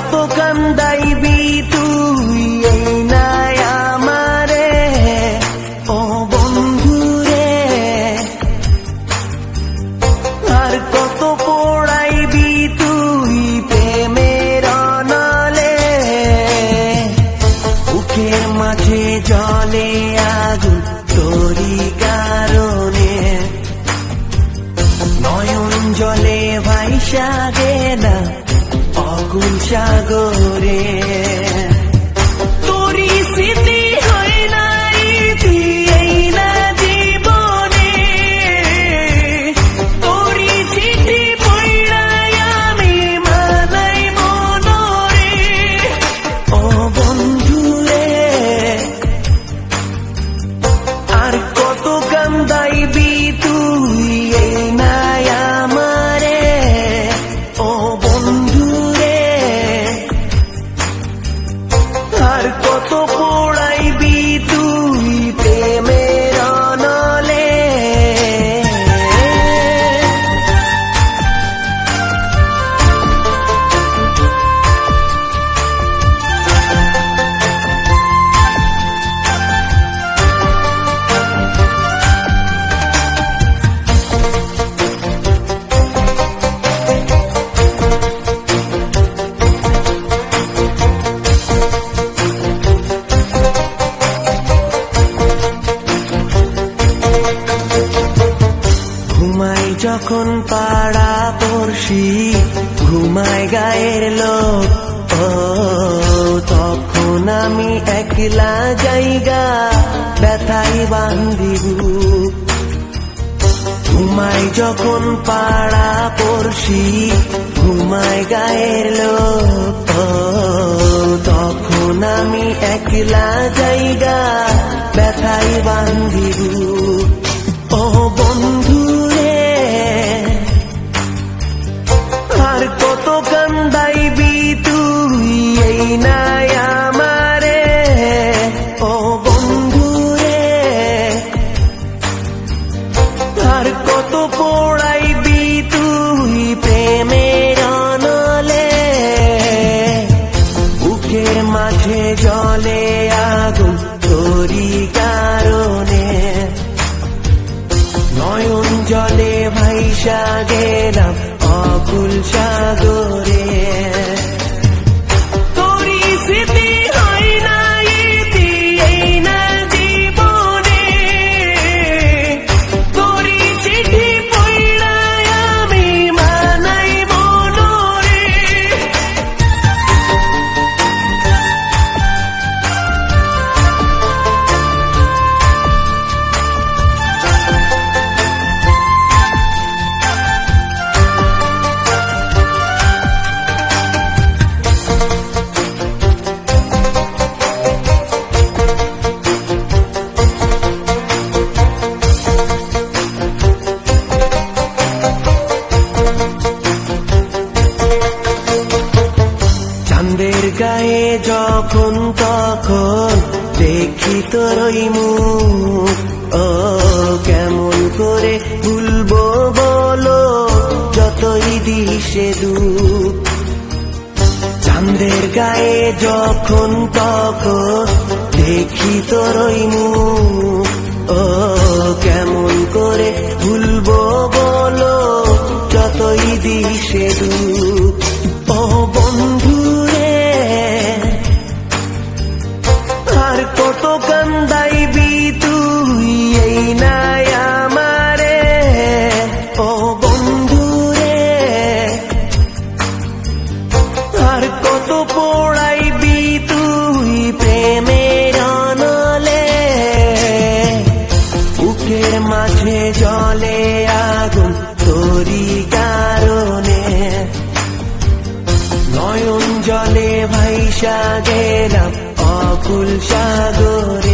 কত কান্দাইবি তুই এই নাই আমারে ও বন্ধু রে, আর কত পোড়াইবি তুই প্রেমের নলে, বুকের মাঝে জলে আগুন তোরি কারণে, নয়ন জলে ভাইসা গেলা অকুল সাগরে। তোরি স্মৃতি হয় নাই এই না জীবনে, তোরি চিঠি পড়াই আমি মানাই মনরে ও বন্ধু রে, আর কত কান্দাইবি তুই এই নাই আমারে ও বন্ধু রে, আর কত পোড়াইবি তুই প্রেমের নলে। ঘুমাই যখন পাড়া পড়শি, ঘুমায় গায়ের লোক, ও তখন আমি একলা জায়গা ব্যথাই বান্ধিব। ঘুমাই যখন পাড়া পড়শি, ঘুমায় গায়ের লোক, ও তখন আমি একলা জায়গা ব্যথাই বান্ধিব ও বন্ধু রে, আর কত কান্দাইবি তুই এই নাই আমারে ও বন্ধু রে, আর কত পোড়াইবি তুই প্রেমের নলে, বুকের মাঝে জলে আগুন তোরি কারণে, নয়ন জলে ভাইসা গেলাম অকুল সাগরে। তোরি স্মৃতি হয় নাই এই না জীবনে, তোরি চিঠি পড়াই আমি মানাই মনরে। চাঁদের গায়ে যখন তখন দেখি তোর ওই মুখ, ও কেমন করে ভুলবো বলো যতই দিশে দুঃখ। চাঁদের গায়ে যখন তখন দেখি তোর ওই মুখ, ও কেমন করে ভুলবো বলো যতই দিশে দুঃখ ও বন্ধু রে, আর কত কান্দাইবি তুই এই নাই আমারে ও বন্ধু রে, আর কত পোড়াইবি তুই প্রেমের নলে, বুকের মাঝে জলে আগুন তোরি কারণে, নয়ন জলে ভাইসা গেলাম অকুল সাগরে।